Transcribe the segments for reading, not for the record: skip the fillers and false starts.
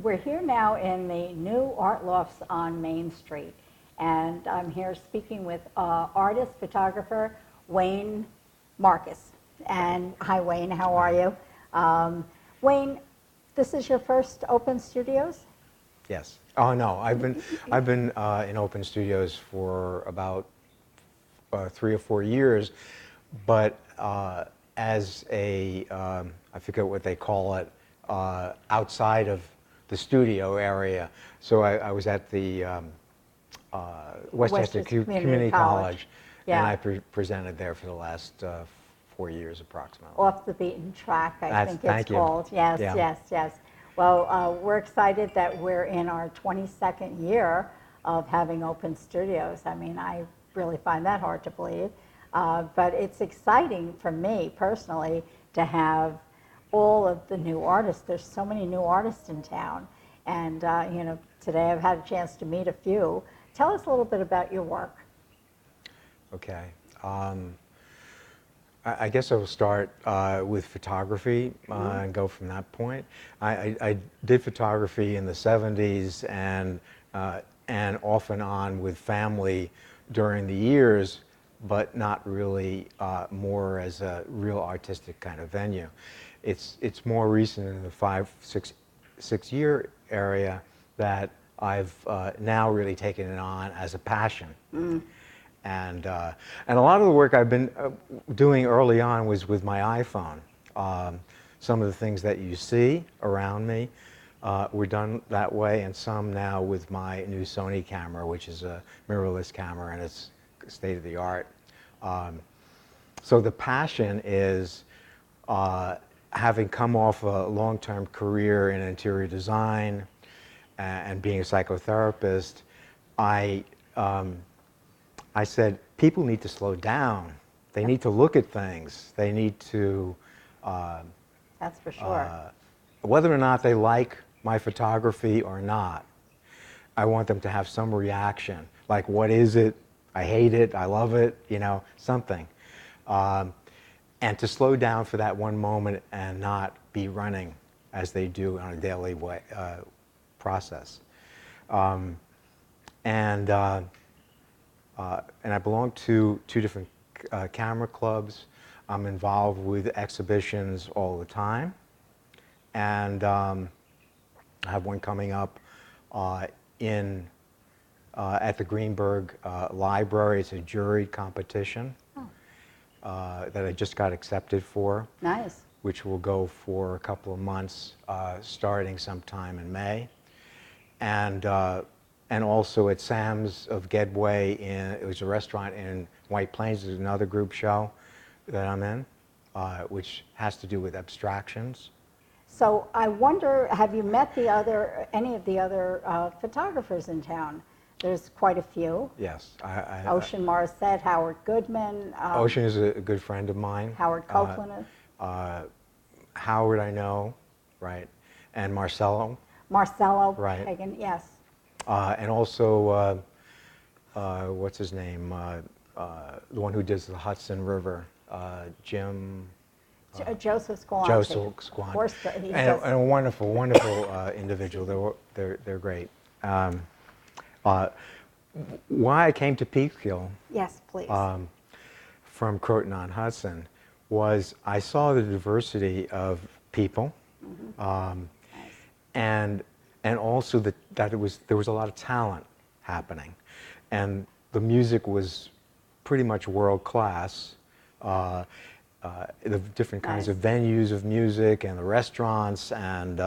we're here now in the new art lofts on Main Street, and I'm here speaking with artist, photographer, Wayne Marcus. And hi, Wayne, how are you? Wayne, this is your first Open Studios? Yes. Oh no, I've been in Open Studios for about 3 or 4 years, but as a I forget what they call it, outside of the studio area. So I was at the Westchester Community College, yeah. and I presented there for the last 4 years approximately. Off the beaten track, I think it's called. Yes, yeah. yes. Well, we're excited that we're in our 22nd year of having Open Studios. I mean, I really find that hard to believe. But it's exciting for me personally to have all of the new artists. There's so many new artists in town. And, you know, today I've had a chance to meet a few. Tell us a little bit about your work. Okay. I guess I will start with photography and go from that point. I did photography in the 70s and off and on with family during the years, but not really more as a real artistic kind of venue. It's more recent in the 5-6 year area that I've now really taken it on as a passion. And a lot of the work I've been doing early on was with my iPhone. Some of the things that you see around me were done that way, and some now with my new Sony camera, which is a mirrorless camera, and it's state of the art. So the passion is, having come off a long-term career in interior design and being a psychotherapist, I said, people need to slow down. They need to look at things. They need to... That's for sure. Whether or not they like my photography or not, I want them to have some reaction. Like, what is it? I hate it. I love it. You know, something. And to slow down for that one moment and not be running as they do on a daily process. And I belong to 2 different camera clubs. I'm involved with exhibitions all the time. And I have one coming up at the Greenberg Library. It's a juried competition that I just got accepted for. Nice. Which will go for a couple of months, starting sometime in May. And also at Sam's of Gedway, it was a restaurant in White Plains. There's another group show that I'm in, which has to do with abstractions. So I wonder, have you met any of the other photographers in town? There's quite a few. Yes. Ocean Morissette, Howard Goodman. Ocean is a good friend of mine. Howard Copeland. Howard I know, right, and Marcello. Marcello right. Hagen, yes. And also, what's his name? The one who does the Hudson River, Jim. Joseph Squanch. Joseph Squanch. Of course, and a wonderful, wonderful individual. They're great. Why I came to Peekskill, yes, please, from Croton-on-Hudson, was I saw the diversity of people, and also that there was a lot of talent happening, and the music was pretty much world class. The different kinds of venues of music and the restaurants, and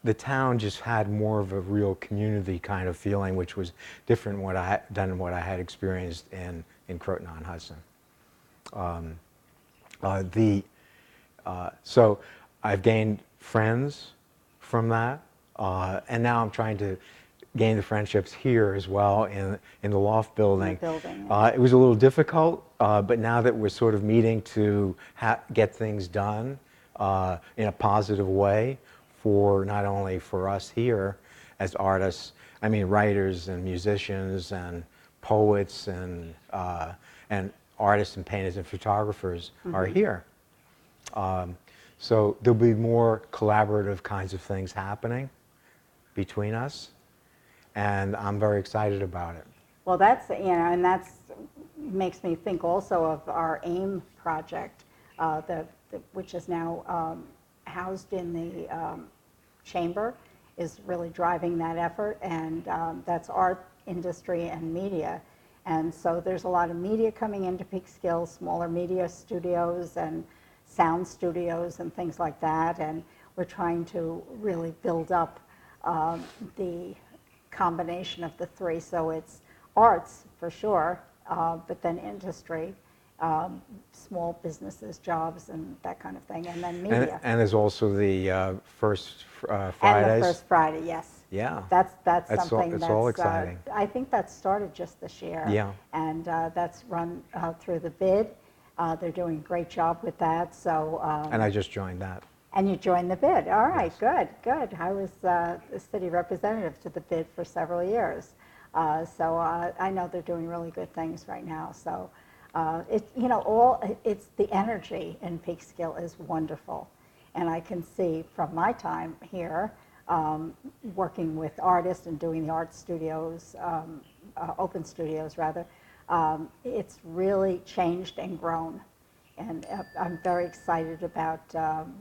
the town just had more of a real community kind of feeling, which was different than what I had experienced in Croton-on-Hudson. So I've gained friends from that, and now I'm trying to gain the friendships here as well in the loft building. It was a little difficult, but now that we're sort of meeting to get things done in a positive way, for not only for us here as artists, I mean writers and musicians and poets and artists and painters and photographers are here. So there'll be more collaborative kinds of things happening between us, and I'm very excited about it. Well, that's, and that's makes me think also of our AIM project, which is now housed in the chamber, is really driving that effort, and that's art, industry, and media. And so there's a lot of media coming into Peekskill, smaller media studios and sound studios and things like that, and we're trying to really build up the combination of the three. So it's arts for sure, but then industry, small businesses, jobs, and that kind of thing, and then media. And there's also the first Fridays. And the first Friday, yes. Yeah. That's something it's all exciting. I think that started just this year. Yeah. And that's run through the bid. They're doing a great job with that. So. And I just joined that. And you joined the bid. All right, Yes. good. I was the city representative to the bid for several years. So I know they're doing really good things right now. So it's the energy in Peekskill is wonderful. And I can see from my time here, working with artists and doing the art studios, open studios rather, it's really changed and grown. And I'm very excited about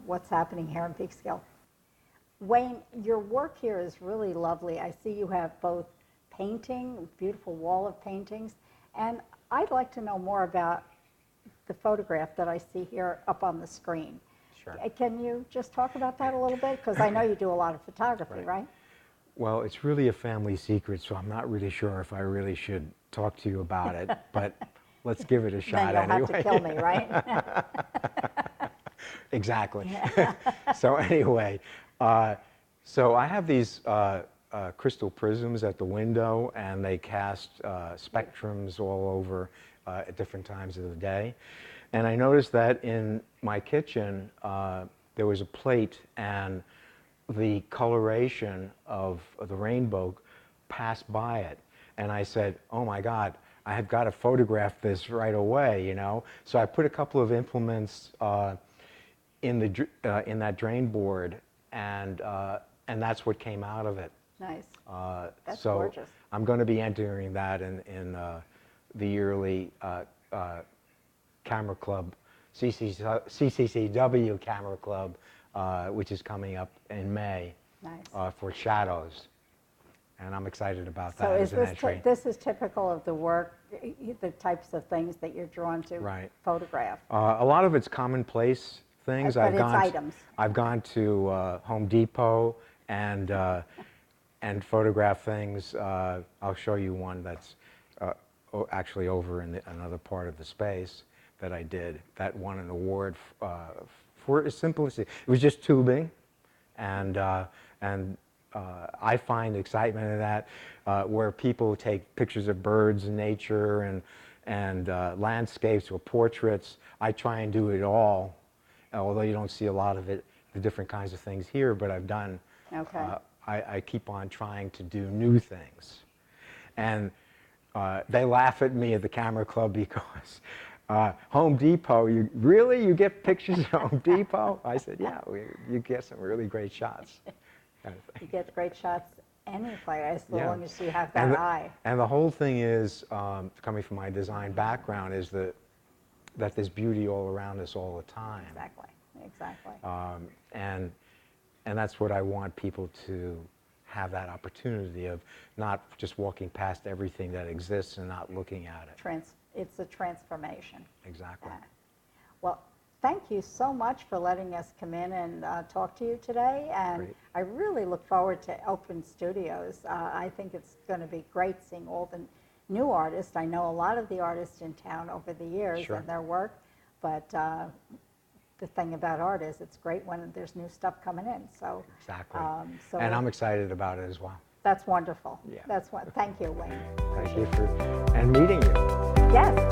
what's happening here in Peekskill. Wayne, your work here is really lovely. I see you have both painting, beautiful wall of paintings, and I'd like to know more about the photograph that I see here up on the screen. Sure. Can you just talk about that a little bit? Because I know you do a lot of photography, right? Well, it's really a family secret, so I'm not really sure if I really should talk to you about it, but let's give it a shot Then you'll anyway. have to kill me, right? Exactly. So anyway, so I have these crystal prisms at the window, and they cast spectrums all over at different times of the day. And I noticed that in my kitchen, there was a plate, and the coloration of the rainbow passed by it. And I said, oh my God, I have got to photograph this right away, you know? So I put a couple of implements in that drain board, and that's what came out of it. Nice. That's so gorgeous. I'm going to be entering that in the yearly Camera Club, CCCW Camera Club, which is coming up in May. Nice. For shadows. And I'm excited about that So as is an entry. this is typical of the work, the types of things that you're drawn to Right. photograph? A lot of it's commonplace things. But it's items. I've gone to Home Depot and photographed things. I'll show you one that's actually over in another part of the space that I did. That won an award for its simplicity. It was just tubing, and I find excitement in that, where people take pictures of birds and nature and landscapes or portraits. I try and do it all, although you don't see a lot of it, the different kinds of things here, but I've done, Okay. I keep on trying to do new things. And they laugh at me at the Camera Club because Home Depot, you get pictures at Home Depot? I said, yeah, you get some really great shots. Kind of thing. You get great shots any place, as Yeah. long as you have that eye. And the whole thing is, coming from my design background, is that there's beauty all around us all the time. Exactly. And that's what I want people to have, that opportunity of not just walking past everything that exists and not looking at it. It's a transformation. Exactly. Well, thank you so much for letting us come in and talk to you today. And Great. I really look forward to Open Studios. I think it's going to be great seeing all the new artists. I know a lot of the artists in town over the years Sure. and their work, but the thing about art is it's great when there's new stuff coming in. So Exactly. so And I'm excited about it as well. that's wonderful. Yeah. Thank you, Wayne. Thank you and meeting you. Yes.